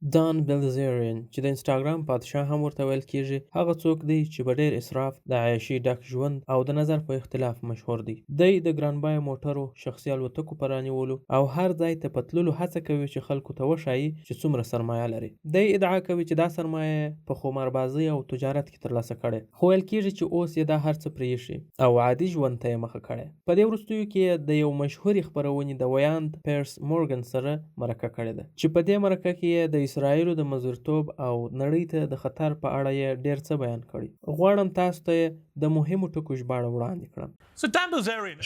دان بیلزیرین چې د انسټاګرام پادشاه هم ورته ویل کیږي هغه څوک دی چې په ډیر اسراف د عیاشي ډک ژوند او د نظر په اختلاف مشهور دی د ګرانبای موټرو شخصي الوتکو په رانیولو او هر ځای ته په تللو هڅه کوي چې خلکو ته وښایي چې څومره سرمایه لري دی ادعا کوي چې دا سرمایه په خماربازۍ او تجارت کې ترلاسه کړي خو ویل کیږي چې اوس یې دا هر څه پرېښي او عادي ژوند ته یې مخه کړې په دې وروستیو کې د یو مشهورې خپرونې د ویاند پیرس مورګن سره مرکه کړې ده چې په دې مرکه کې یې د اسرایلو د مزدورتوب او نړۍ ته د خطر په اړه یې ډېر څه بیان کړي غواړم تاسو ته د مهمو ټکو ژباړه وړاندې کړم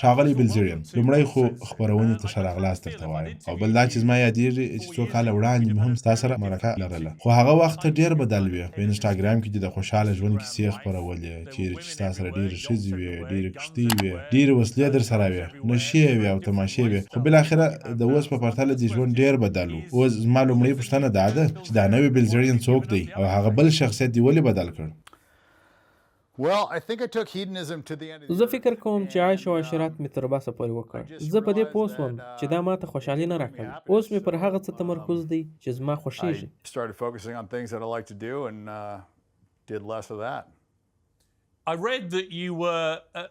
ښاغلی بیلزیرین لومړی خو خپرونې ته ښه راغلاست درته وایم او بل دا چې زما یادېږي چې څو کاله وړاندې مې هم ستا سره مرکه لرله خو هغه وخت ډېر بدل وې په انسټاګرام کې دې د خوشحاله ژوند کیسې خپرولې چیرې چې ستا سره ډېرې ښځې وې ډېرې کښتۍ وې ډېرې وسلې در سره وې نشې وې او تماشې وې خو بالاخره د اوس په پرتله دې ژوند ډېر بدل و اوس زما لومړۍ پوښتنه دا ده چې دا نوی بیلزیرین څوک دی او هغه بل شخصیت دې ولې بدل کړ زه فکر کوم چې عیش او عشرت مې تر باسه پورې وکړ زه په دې پوه شوم چې دا ماته خوشحالي نه راکوي اوس مې پر هغه څه تمرکز دی چې زما خوښیږي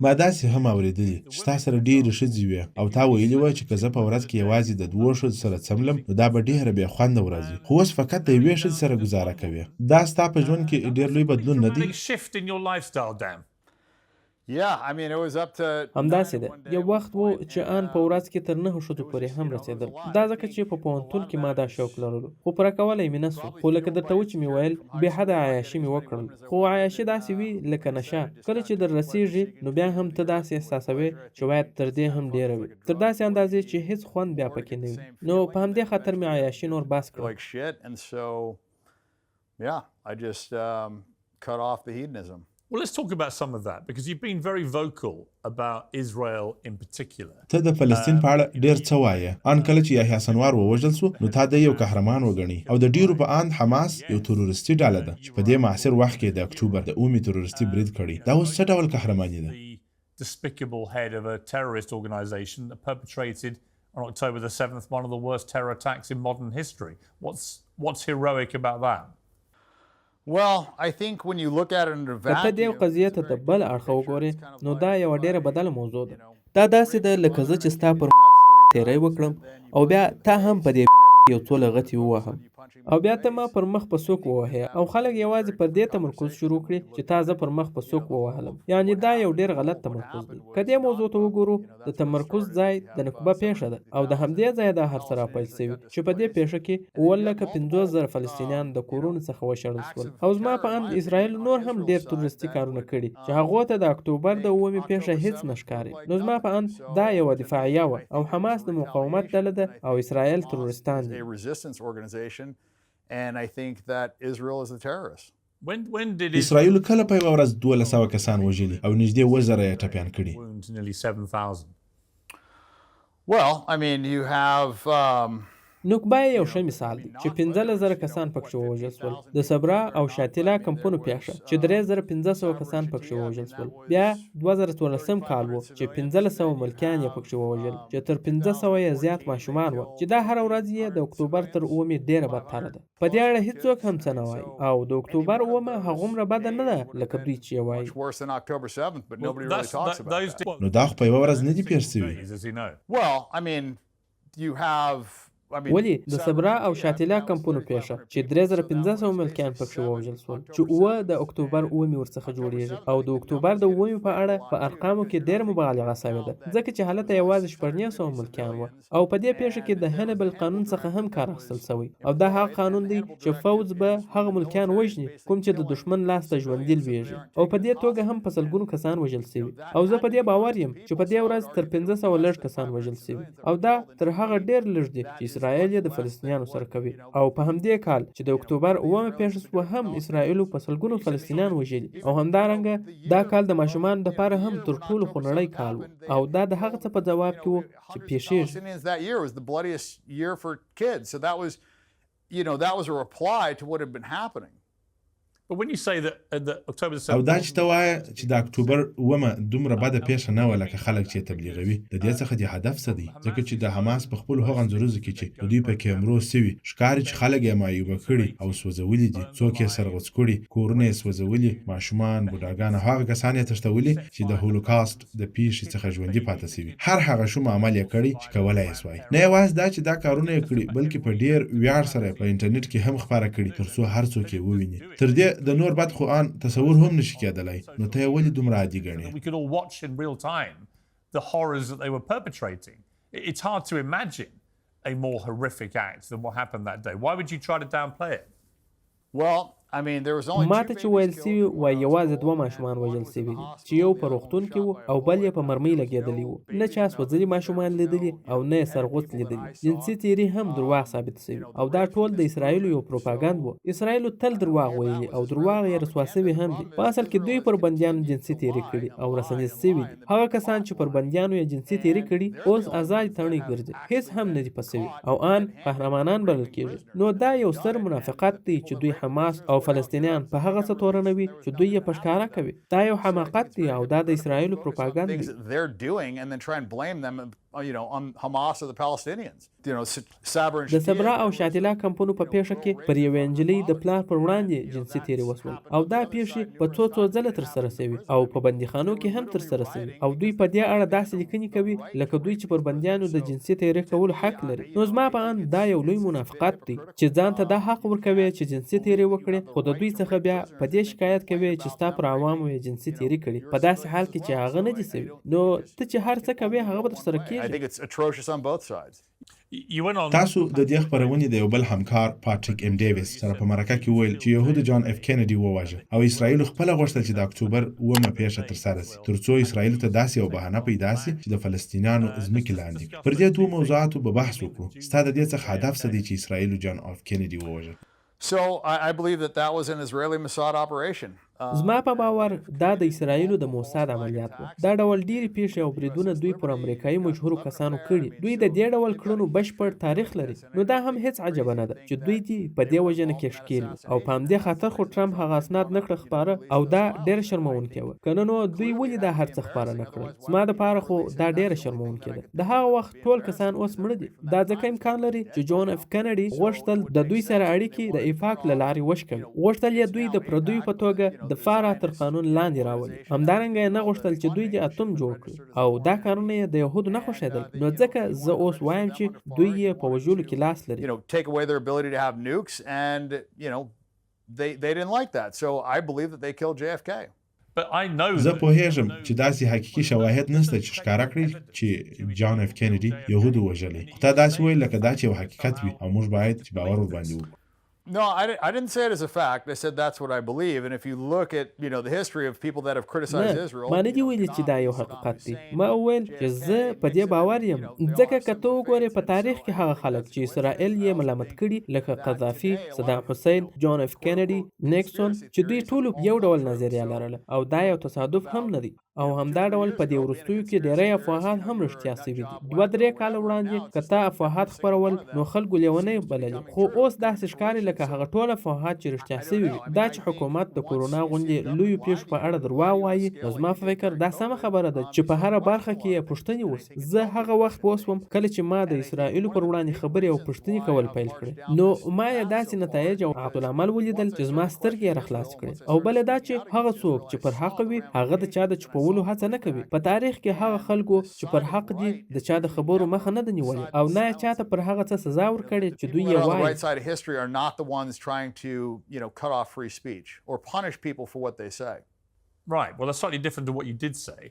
ما داسې هم اورېدلي چې ستا سره ډېرې ښځې وې او تا ویلي وه چې که زه په ورځ کې یوازې د 2 ښځو سره څملم نو دا به ډېره بې خونده ورځ وي خو اوس فقط د 1 ښځې سره ګزاره کوې دا ستا په ژوند کې ډېر لوی بدلون نه دی همداسې ده یو وخت و چې ان په ورځ کې تر 9 ښځو پورې هم رسېدل دا ځکه چې په پوهنتون کې ما دا شوق لرلو خو پوره کولی مې نه سو خو لکه درته و چې مې ویل بې حده عیاشي مې وکړل خو عیاشي داسې وي لکه نشه کله چې در رسېږي نو بیا هم ته داسې احساسوې چې باید تر دې هم ډېره وي تر داسې اندازې چې هیڅ خوند بیا پکې نه وي نو په همدې خاطر مې عیاشي نور بس کړل Well, let's talk about some of that because you've been very vocal about Israel in particular. ته د فلسطین په اړه ډېر څه وایې ان کله چې یحیی سنوار ووژل سو نو تا د یو قهرمان وګڼي او د ډیرو په اند حماس یو تروریستي ډله ده چې په دې معاصر وخت کې د اکتوبر د اومي تروریستي برید کړی دا اوس څه ډول قهرماني ده despicable head of a terrorist organization that perpetrated on October the 7th one of the worst terror attacks in modern history. What's heroic about that? که ته دې قضیې ته د بل اړخه وګورې نو دا یوه ډېره بدله موضوع ده دا داسې ده لکه زه چې ستا پر تیری وکړم او بیا تا هم په دې یو څو لغتې ووهم او بیا ته ما پر مخ په سوک ووهې او خلک یوازې پر دې تمرکز شروع کړي چې تا زه پر مخ په سوک ووهلم یعنی دا یو ډېر غلط تمرکز دی که دې موضوع ته وګورو د تمرکز ځای د نکبه پیښه ده او د همدې ځای دا هر څه راپیل سوي چې په دې پیښه کې 750,000 فلسطینیان د کورونو څخه وشړل شول او زما په اند اسرایل نور هم ډېر تروریستي کارونه کړي چې هغو ته د اکتوبر د 9 پیښه هیڅ نه ښکاري نو زما په اند دا یوه دفاعیه وه او حماس د مقاومت ډله ده او اسرایل تروریستان دي And I think that Israel is a terrorist. When did اسرایل کله په یوه ورځ 1200 کسان وژلي او نږدې 1000 یې ټپیان کړي nearly 7,000? Well, I mean, you have نوکبه یو ښه مثال دی چې 15,000 کسان پکښې ووژل شول د صبرا او شاتیلا کمپونو پیښه چې 3,500 کسان پکښې ووژل شول بیا 2014 کال و چې 1500 ملکیان یې پکښې ووژل چې تر 500 یې زیات ماشومان و چې دا هره ورځ یې د اکتوبر تر 9 ډېره بدتره ده په دې اړه هیڅوک هم څه نه وایي او د اکتوبر 9 هغومره بده نه ده لکه دوی چې یې وایي نو دا خو په یوه ورځ نه دي پیښ شوي Well, I mean, you have ولی د صبرا او شاتیلا کمپونو پیښه چې 3,500 ملکیان پکښې ووژل شول چې 9 د اکتوبر 9 ورڅخه جوړیږي او د اکتوبر د 9 په اړه په ارقامو کې ډېر مبالغه شوې ده ځکه چې هلته یوازې 900 ملکیان وو او په دې پیښه کې د هنبل قانون څخه هم کار اخیستل شوی او دا هغه قانون دی چې فوج به هغه ملکیان وژني کوم چې د دشمن لاس ته ژوندي لویږي او په دې توګه هم په سلګونو کسان وژل شوي او زه په دې باور یم چې په دې ورځ تر 500 لږ کسان وژل شوي او دا تر هغه ډېر لږ دی چې اسرایل د فلسطینیانو سره کوي او په همدې کال چې د اکتوبر 9 پیښه شوه هم اسرایلو په سلګونو فلسطینیان وژلي او همدارنګه دا کال د ماشومانو دپاره هم تر ټولو خونړی کال و او دا د هغه څه په ځواب کې و چې پیښیږي that was a reply to what had been happening. But when you say that October the 7th... او دا چې ته وایه چې د اکتوبر 9 دومره بده پیښه نه وه لکه خلک چې تبلیغوي، د دې څخه د هدف څه دی؟ ځکه چې د حماس په خپلو هغو انځورونو کې چې د دوی په کیمرو سوي ښکاري چې خلک یې معیوبه کړي او سوځولي دي، څوک یې سرغوڅ کړي، کورونه یې سوځولي، ماشومان، بوډاګان او هغه کسان یې تښتولي چې د هولوکاست د پیښې څخه ژوندي پاتې سوي. هر هغه شوم عمل یې کړی چې کولی یې سوای. نه یوازې دا چې دا کارونه یې کړي، بلکې په ډېر ویاړ سره په انټرنیټ کې هم خپاره کړي تر څو هر څوک یې وویني. تر دې د نور بد خو ان تصور هم نشي کېدلی. نو ته یې ولې دومره عادي ګڼې؟ We could all watch in real time the horrors that they were perpetrating. It's hard to imagine a more horrific act than what happened that day. Why would you try to downplay it? Well, I mean, there was only ماته چې ویل سوي وای یوازې 2 ماشومان وژل سوي دي چې یو په روغتون کې وو او بل یې په مرمۍ لګېدلی وو. نه چا سوځلي ماشومان لیدلي او نه یې سرغوڅ لیدلي. جنسي تیري هم درواغ ثابت سوي او دا ټول د اسرایلو یو پروپاګاندا وو. اسرایلو تل درواغ ویلي او درواغ یې رسوا سوي هم دي. په اصل کې دوی پر بندیانو جنسي تیري کړي او رسنیز سوي دي. هغه کسان چې پر بندیانو یې جنسي تیري کړي اوس آزاد تڼۍ ګرځي، هیڅ هم نه دي پسوي او ان قهرمانان بلل کېږي. نو دا یو ستر منافقت دی چې دوی حماس او فلسطینیان په هغه څه تورنوي چې دوی یې په ښکاره کوي. دا یو حماقت دی او دا د اسرایلو پروپاګاندا دی. they're doing and then try and blame them, on Hamas or the Palestinians. Sabra د صبره او شاتله کمپونو په پیښه کې پر یوې نجلۍ د پلار پر وړاندې جنسي تیری وسول او دا پیښې په څو ځله تر سره شوي او په بندیخانو کې هم تر سره شوي او دوی په دې اړه داسې لیکنې کوي لکه دوی چې پر بندیانو د جنسي تیری کول حق لري. نو زما په اند دا یو لوی منافقت دی چې ځان ته دا حق ورکوي چې جنسي تیری وکړي، خو د دوی څخه بیا په دې شکایت کوي چې ستا پر عوامو یې جنسي تیری کړي په داسې حال کې چې هغه نه دي شوي. نو ته چې هر څه کوي هغه به تر سره کېږي. I think it's atrocious on both sides. تاسو د دې خبرونې د یو بل همکار پاتریک ام ډیویس سره په مرکه کې ویل چې یهودو جان اف کینیډي وواژه او اسرایل خپل غوښتل چې د اکتوبر 9 پیښه ترسره شي ترڅو اسرایل ته داسې یو بهانه پیدا شي چې د فلسطینیانو ځمکې لاندې. پر دې دوه موضوعاتو به بحث وکړو. ستاسو د دې څخه هدف څه دی چې اسرایل جان اف کینیډي وواژه؟ So I believe that was an Israeli Mossad operation. زما په باور دا د اسرایلو د موساد عملیات وو. دا ډول ډیری پیښې او بریدونه دوی پر امریکایي مشهورو کسانو کړي. دوی د دې ډول کړنو بشپړ تاریخ لري. نو دا هم هیڅ عجبه نه ده چې دوی دې په دې وجنه کې ښکېل او په همدې خاطر خو ټرمپ هغه اسناد نه کړ خبره او دا ډېر شرمونکی و. کنه نو دوی ولې دا هر څه خبره نه کړل؟ زما د پاره خو دا ډېر شرمونکی ده. د هغه وخت ټول کسان اوس مړه دي. دا ځکه امکان لري چې جون اف کینیډي غوښتل د دوی سره اړیکې د اتفاق له لارې وشکوي. غوښتل یې دوی د پردیو په توګه د فاره تر قانون لاندې راولي. همدارنګه یې نه غوښتل چې دوی د اتوم جوړ کړي او دا کارونه یې د یهودو نه خوښېدل. نو ځکه زه اوس وایم چې دوی یې په وژلو کې لاس لري. Take away their ability to have nukes and they didn't like that. So I believe that they killed JFK. زه پوهیږم چې داسې حقیقي شواهد نشته چې ښکاره کړي چې جان اف کینیډي یهودو وژلي. خو تا داسې ویل لکه دا چې یو حقیقت وي او موږ باید چې باور ورباندې وکړو. No, I didn't say it as a fact. I said that's what I believe. And if you look at, the history of people that have criticized Israel... ما نه دی ویلي چې دا یو حقیقت دی. ما وویل چې زه په دې باور یم. ځکه که ته وګورې په تاریخ کې هغه خلک چې اسرائیل یې ملامت کړي لکه قذافي، صدام حسین، جون اف کینیډي، نیکسون چې دوی ټولو یو ډول نظریه لرله او دا یو تصادف هم نه دی. او همدا ډول په دې وروستیو کې ډېری افواهات هم رښتیا شوي دي. 2-3 کاله وړاندې که تا افواهات خپرول نو خلکو لیونۍ بللې، خو اوس داسې ښکاري لکه هغه ټول افواهات چې رښتیا شوي وي. دا چې حکومت د کورونا غوندې لویو پیښو په اړه درواغ وایي نو زما په فکر دا سمه خبره ده چې په هره برخه کې یې پوښتنې وشي. زه هغه وخت پوه شوم کله چې ما د اسرایلو پر وړاندې خبرې او پوښتنې کول پیل کړې. نو ما یې داسې نتایج او عکسالعمل ولیدل چې زما سترګې یې راخلاص کړې. او بله دا چې هغه څوک چې پر حق وي هغه د چا د چوپولو هڅه نه کوي. په تاریخ کې هغه خلکو چې پر حق دي د چا د خبرو مخه نه ده نیولې او نه یې چاته پر هغه څه سزا ورکړې چې دوی یې وایي. The right side of history are not the ones trying to, cut off free speech or punish people for what they say. Right. Well, that's slightly different to what you did say.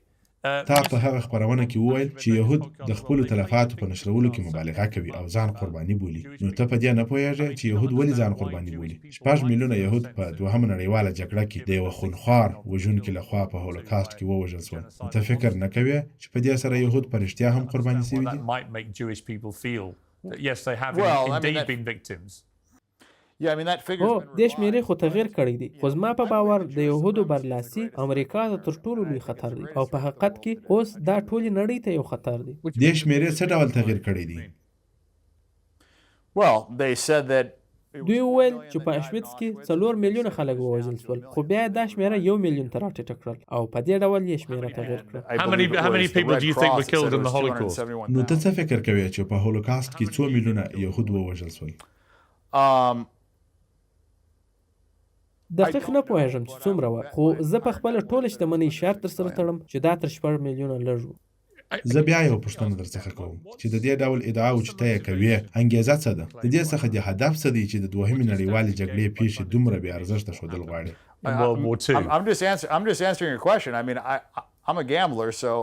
تا په هغه خبرونه کې وویل چې يهود د خپل تلفاتو په نشرولو کې مبالغه کوي او ځان قرباني بولي. نو ته په دې نه پوهیږې چې يهود ولې ځان قرباني بولي؟ 6 میلیونه يهود په دوهمه نړیواله جګړه کې د یو خونخوار وژونکي لخوا په هولوکاست کې ووژل شول. ته فکر نه کوې چې په دې سره يهود په رښتیا هم قرباني شوي دي؟ That might make Jewish people feel that yes, they have indeed been victims. دې شمېرې خو تغیر کړی دی. خو زما په باور د یهودو برلاسي امریکا ته تر ټولو لوی خطر دی او په حقیقت کې اوس دا ټولې نړۍ ته یو خطر دی. دې شمېرې څه ډول تغیر کړی دی؟ Well, they said that دوی وویل چې په اشویتس کې 4 میلیونه خلک ووژل شول خو بیا دا شمیره 1 میلیون ته راټیټه کړل او په دې ډول یې شمیره تغیر کړه. How many people do you think were killed in the Holocaust? نو ته څه فکر کوې چې په هولوکاست کې 2 میلیونه يهود ووژل شول؟ دقیق نه پوهېږم چې څومره وه خو زه په خپله ټوله شتمنۍ شرط درسره تړم چې دا تر 6 میلیونه لږ و. زه بیا یو پوښتنه درڅخه کوم چې د دې ډول ادعاو چې ته یې کوې انګیزه څه ده؟ د دې څخه د هدف څه دی چې د دوهمې نړیوالې جګړې پیښې دومره بې ارزښته ښودل غواړي؟ In World War II. I'm just answering your question. I mean, I'm a gambler, so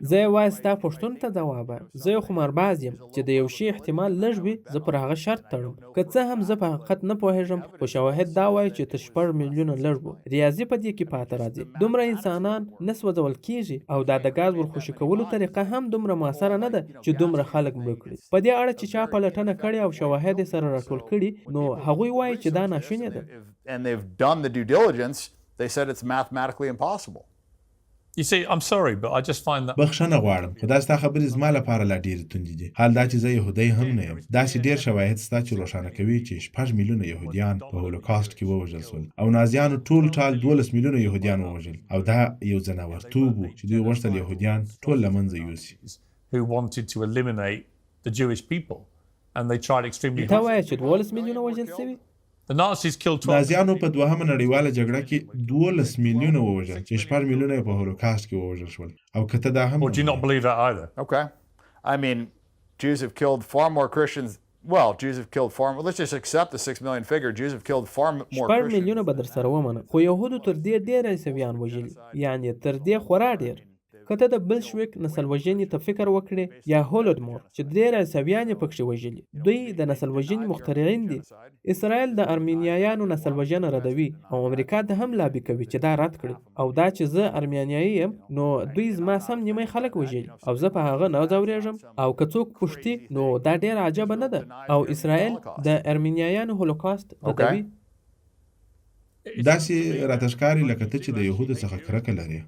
زه یوازې ستا پوښتنو ته ځواب وایم. زه یو خمارباز یم چې د یو شي احتمال لږ وي زه پر هغه شرط تړم. که څه هم زه په حقیقت نه پوهېږم خو شواهد دا وایي چې تر 6 میلیونه لږ و. ریاضي په دې کې پاته راځي. دومره انسانان نه سوځول کېږي او دا د ګاز ورخوشي کولو طریقه هم دومره موثره نه ده چې دومره خلک مړه کړي. په دې اړه چې چا پلټنه کړې او شواهد یې سره راټول کړي نو هغوی وایي چې دا ناشونې ده. and they've done the due diligence, they said it's mathematically impossible. You see, I'm sorry, but I just find that... بخښنه غواړم خو دا ستا خبرې زما لپاره لا ډېرې توندې دي. حال دا چې زه یهودی هم نه یم. داسې ډېر شواهد ستا چې روښانه کوي چې 6 میلیونه یهودیان په هولوکاست کې ووژل شول او نازیانو ټول ټال 12 میلیونه یهودیان ووژل او دا یو ځناورتوب و چې دوی غوښتل یهودیان ټول له منځه یوسي. Who wanted to eliminate the Jewish people and they tried extremely ته وایې چې 12 میلیونه وژل شوي؟ The Nazis killed 12 نازیانو په دوهمه نړیواله جګړه کې 12 میلیونه ووژل چې 6 میلیونه په هولوکاست کې ووژل شول او کته دا هم Or do you not believe that either? Okay. I mean, Jews have killed far more Christians. Well, Jews have killed far more. Let's just accept the 6 million figure. Jews have killed far more 6 Christians. میلیونه به در سره ومنه خو یهودو تر دې ډېر عیسویان وژلي یعنی تر دې خورا ډېر. که ته د بلشویک نسل وژنې ته فکر وکړې یا هولوډمور چې ډېر عیسویان یې پکښې وژلي دوی د نسل وژنې مخترعین دي. اسرایل د ارمینیایانو نسل وژنه ردوي او امریکا ته هم لابي کوي چې دا رد کړي او دا چې زه ارمینیایي یم نو دوی زما سم نیمه خلک وژلي او زه په هغه نه ځورېږم او که څوک پوښتي نو دا ډېر عجبه نه ده او اسرایل د ارمینیایانو هولوکاست ردوي. داسې راته ښکاري لکه ته چې د یهودو څخه کرکه لرې.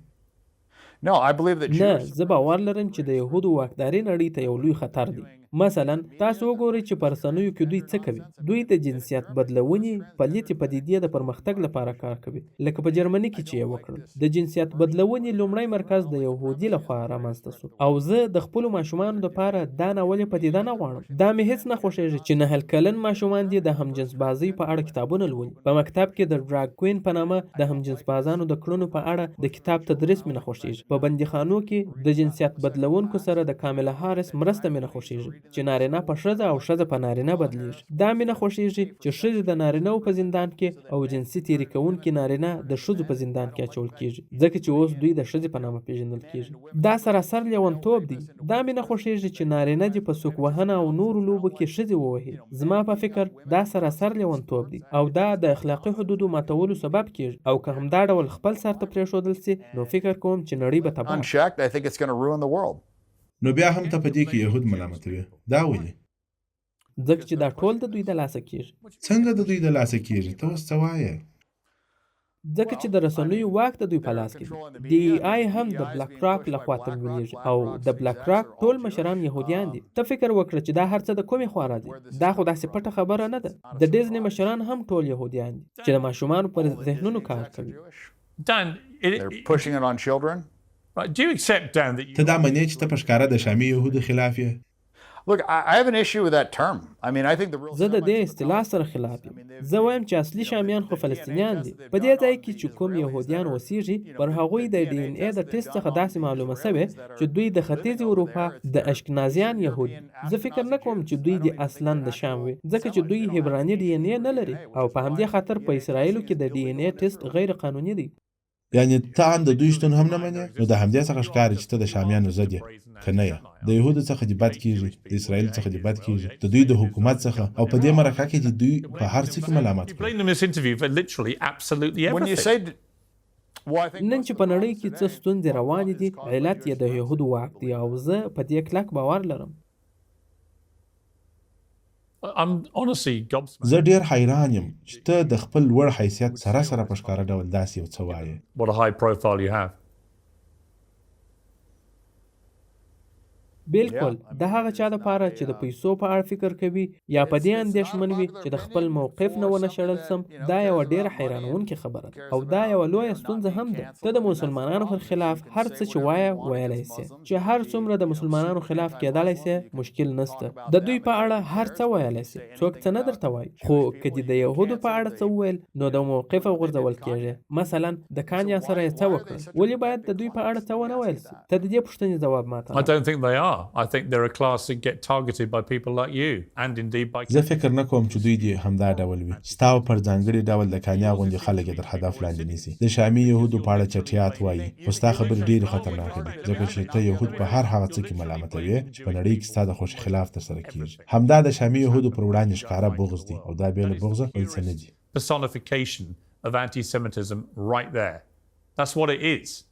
No, I believe that نه Jews... زه باور لرم چې د یهودو واکداري نړۍ ته یو لوی خطر دی. مثلا تاسو وګورئ چې په رسنیو کې دوی څه کوي. دوی د جنسیت بدلونې پلیتې پدیدې د پرمختګ لپاره کار کوي لکه په جرمني کې چې یې وکړل. د جنسیت بدلونې لومړی مرکز د یهودي لخوا رامنځته شو او زه د خپلو ماشومانو لپاره دا ناولې پدیده نه غواړم. دا مې هیڅ نه خوښېږي چې 9 کلن ماشومان دي د همجنس بازۍ په اړه کتابونه لولي. په مکتب کې د ډراګ کوین په نامه د همجنس بازانو د کړنو په اړه د کتاب تدریس مې نه خوښېږي. په بندیخانو کې د جنسیت بدلونکو سره د کامله هارس مرسته مې نه خوښېږي چې نارینه په ښځه او ښځه په نارینه بدلیږي. دا مې نه خوښېږي چې ښځې د نارینهو په زندان کې او جنسي تېري کوونکي نارینه د ښځو په زندان کې اچول کېږي ځکه چې اوس دوی د ښځې په نامه پیژندل کېږي. دا سراسر لیونتوب دی. دا مې نه خوښېږي چې نارینه دې په سوک وهنه او نورو لوبو کې ښځې ووهي. زما په فکر دا سراسر لیونتوب دی او دا د اخلاقي حدودو ماتولو سبب کېږي او که همدا ډول خپل سر ته پرېښودل سي نو فکر کوم چې نړۍ به تباه. Unchecked, I think it's going to ruin the world. نو بیا هم ته په دې کې یهود ملامتوي. دا ولې؟ ځکه چې دا ټول د دوی د لاسه کېږي. څنګه د دوی د لاسه کېږي؟ ته اوس څه وایې؟ ځکه چې د رسنیو واک د دوی په لاس کې دی. دی آی هم د بلاک راک لخوا تمویلېږي او د بلاک راک ټول مشران یهودیان دي. ته فکر وکړه چې دا هر څه د کومې خوا راځي. دا خو داسې پټه خبره نه ده. د ډیزني مشران هم ټول یهودیان دي چې د ماشومانو پر ذهنونو کار کوي. Dan, They're pushing it on children. right, do you accept, Dan, that ته دا منې چې ته په ښکاره د شامي یهودو خلاف یې؟ Look, I have an issue with that term. I mean, I think the real... زه د دې اصطلاح سره خلاف یم. زه وایم چې اصلي شامیان خو فلسطینیان دي. په دې ځای کې چې کوم یهودیان اوسېږي پر هغوی د ډي ان اے د ټیسټ څخه داسې معلومه سوې چې دوی د ختیځې اروپا د اشکنازیان یهود. زه فکر نه کوم چې دوی د اصلا د شام وي ځکه چې دوی هبراني ډي ان اے نه لري او په همدې خاطر په اسرایلو کې د ډي ان اے ټیسټ غیر قانوني دی. یعنی ته ان د دوی شتون هم نه منې؟ نو د همدې څخه ښکاري چې ته د شامیانو ضد یې که نه یې. د یهودو څخه دې بد کېږي، د اسرایل څخه دې بد کېږي، د دوی د حکومت څخه او په دې مرکه کې دې دوی په هر څه کې ملامت کړي. blame them in this interview for literally absolutely When you everything? say... Well, I think... نن چې په نړۍ کې څه ستونزې روانې دي علت یې د یهودو واک دی او زه په دې کلک باور لرم. I'm honestly gobsmacked. زه ډېر حیران یم چې ته د خپل لوړ حیثیت سره په ښکاره ډول داسې یو څه وایې. What a high profile you have. بالکل د هغه چا لپاره چې د پیسو په اړه فکر کوي یا په دې اندېښمن وي چې د خپل موقف نه ونه شړل سم، دا یوه ډېره حیرانونکې خبره ده او دا یوه لویه ستونزه هم ده. ته د مسلمانانو پر خلاف هر څه چې وایه ویلی سې، چې هر څومره د مسلمانانو خلاف کېدلی سې، مشکل نسته. د دوی په اړه هر څه ویلی سې، څوک څه نه درته وایي. خو که دې د یهودو په اړه څه وویل نو د موقفه غورځول کېږي. مثلا د کانیا سره یې څه وکړل، ولې باید د دوی په اړه څه ونه ویل سي؟ ته د دې پوښتنې ځواب ماته I don't think they are. I think they're a class that get targeted by people like you and indeed by زه فکر نه کوم چې دوی دې همدا ډول وي. ستا پر ځانګړي ډول د کانیا غوندې خلک یې تر هدف لاندې نیسي. د شامي یهودو په اړه چټیات وایي، خو ستا خبرې ډېرې خطرناکې دي، ځکه چې ته یهود په هر هغه څه کې ملامتوې چې په نړۍ کې ستا د خوښې خلاف ترسره کېږي. همدا د شامي یهودو پر وړاندې ښکاره بغض دی او دا بې له بغضه بل څه نه دي. personification of anti-Semitism right there. That's what it is.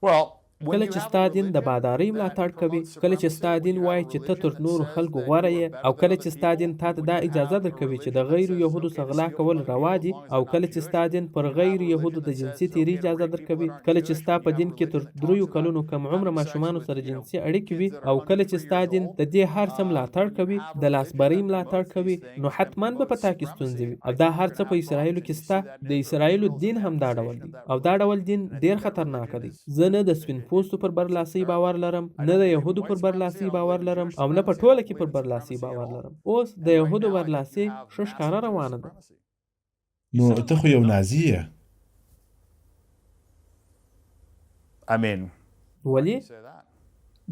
Well, کله چې ستا دین د بادارۍ ملاتړ کوي، کله چې ستا دین وایي چې ته تر نورو خلکو غوره یې، او کله چې ستا دین تا ته دا اجازه درکوي چې د غیر یهودو څخه غلا کول روا دي، او کله چې ستا دین پر غیر یهودو د جنسي تیري اجازه درکوي، کله چې ستا په دین کې تر 3 کلونو کم عمره ماشومانو سره جنسي اړیکې وي، او کله چې ستا دین د دې هر څه ملاتړ کوي، د لاسبرۍ ملاتړ کوي، نو حتما به په تا کې ستونزې وي. او دا هر څه په اسرایلو کې ستا. د اسرایلو دین هم دا ډول دی، او دا ډول دین ډېر خطرناک دی. زه نه د سپین پوستو پر برلاسۍ باور لرم، نه د یهودو پر برلاسۍ باور لرم، او نه په ټوله کې پر برلاسۍ باور لرم. اوس د یهودو برلاسۍ ښه ښکاره روانه ده. نو ته خو یو نازي یې. I mean, ولی؟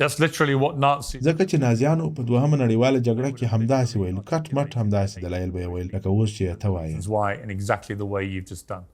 That's literally what Nazis... ځکه چې نازیانو په دوهمه نړیواله جګړه کې همداسې ویل، کټ مټ همداسې دلایل به یې ویل لکه اوس چې ته وایې. Why in exactly the way you've just done.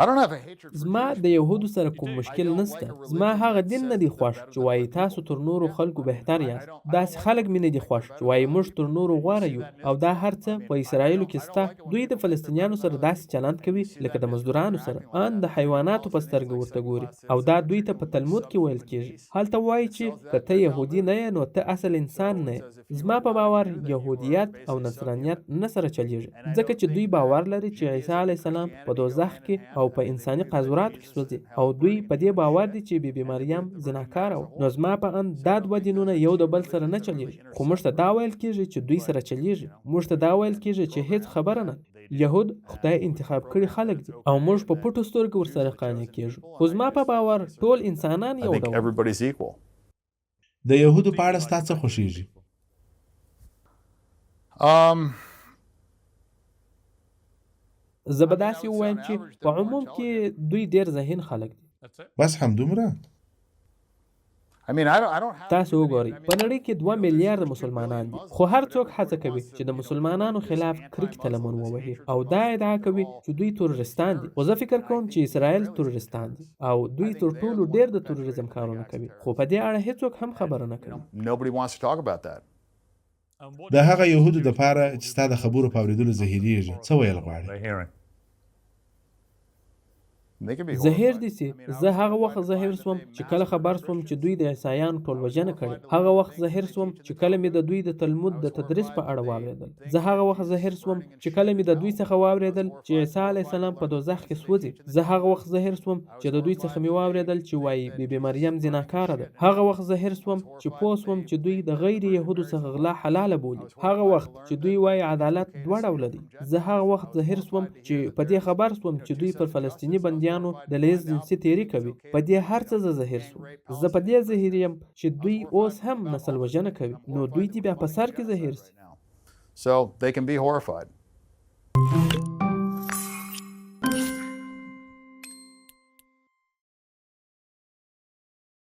I don't have a hatred for زما د یهودو سره کوم مشکل نسته. زما هغه دین نه دی خوښ چې وایي تاسو تر نورو خلکو بهتر یاست. داسې خلک مې نه دي خوښ چې وایي موږ تر نورو غوره یو. او دا هر څه په اسرایلو کې سته. دوی د فلسطینیانو سره داسې چلند کوي لکه د مزدورانو سره، ان د حیواناتو په سترګه ورته ګوري. او دا دوی ته په تلمود کې ویل کېږي. هلته وایي چې که ته یهودي نه یې نو ته اصل انسان نه یې. زما په باور یهودیت او نصرانیت نه سره چلیږي، ځکه چې دوی باور لري چې عیسی علیه السلام په دوزخ کې او په انساني قاذوراتو کې سوځي، او دوی په دې باور دي چې بیبي مریم زناکاره وه. نو زما په اند دا دوه دینونه یو د بل سره نه چلیږي، خو موږ ته دا ویل کېږي چې دوی سره چلیږي. موږ ته دا ویل کېږي چې هیڅ خبره نه. یهود خدای انتخاب کړي خلک دي او موږ په پټو سترګو ورسره قانع کېږو. خو زما په باور ټول انسانان یو ډول. everybody's equal. د یهودو په اړه ستا څه خوښیږي؟ زه به داسې ووایم چې په عموم کې دوی ډېر ذهین خلک دي. بس همدومره؟ I mean, I don't have... تاسو وګورئ، په نړۍ کې 2 میلیارده مسلمانان دي، خو هر څوک هڅه کوي چې د مسلمانانو خلاف کرکې ته لمن ووهي، او دا ادعا کوي چې دوی تروریستان دي. خو زه فکر کوم چې اسرایل تروریستان دي، او دوی تر ټولو ډېر د تروریزم کارونه کوي، خو په دې اړه هیڅوک هم خبره نه کوي. Nobody wants to talk about that. د هغه یهودو دپاره چې ستا د خبرو په اورېدلو زهیرېږي، څه ویل غواړې؟ They're hearing. زهیر دي سي. زه هغه وخت زهیر سوم چې کله خبر سوم چې دوی د عیسایانو ټولوژنه کړې. هغه وخت زهیر سوم چې کله مې د دوی د تلمود د تدریس په اړه واورېدل. زه هغه وخت زهیر سوم چې کله مې د دوی څخه واورېدل چې عیسی علیه السلام په دوزخ کې سوځي. زه هغه وخت زهیر سوم چې د دوی څخه مې واورېدل چې وایي بیبي مریم زناکاره ده. هغه وخت زهیر سوم چې پوه سوم چې دوی د غیر یهودو څخه غلا حلاله بولي. هغه وخت چې دوی وایي عدالت 2 ډوله دی. زه هغه وخت زهیر سوم چې په دې خبر سوم چې دوی پر فلسطینی بندیانو د لیز جنسي تیری کوي. په دې هر څه زه زهیر سوم. زه په دې زهیر یم چې دوی اوس هم نسل وژنه کوي، نو دوی دې بیا په سر کې زهیر سي. So they can be horrified.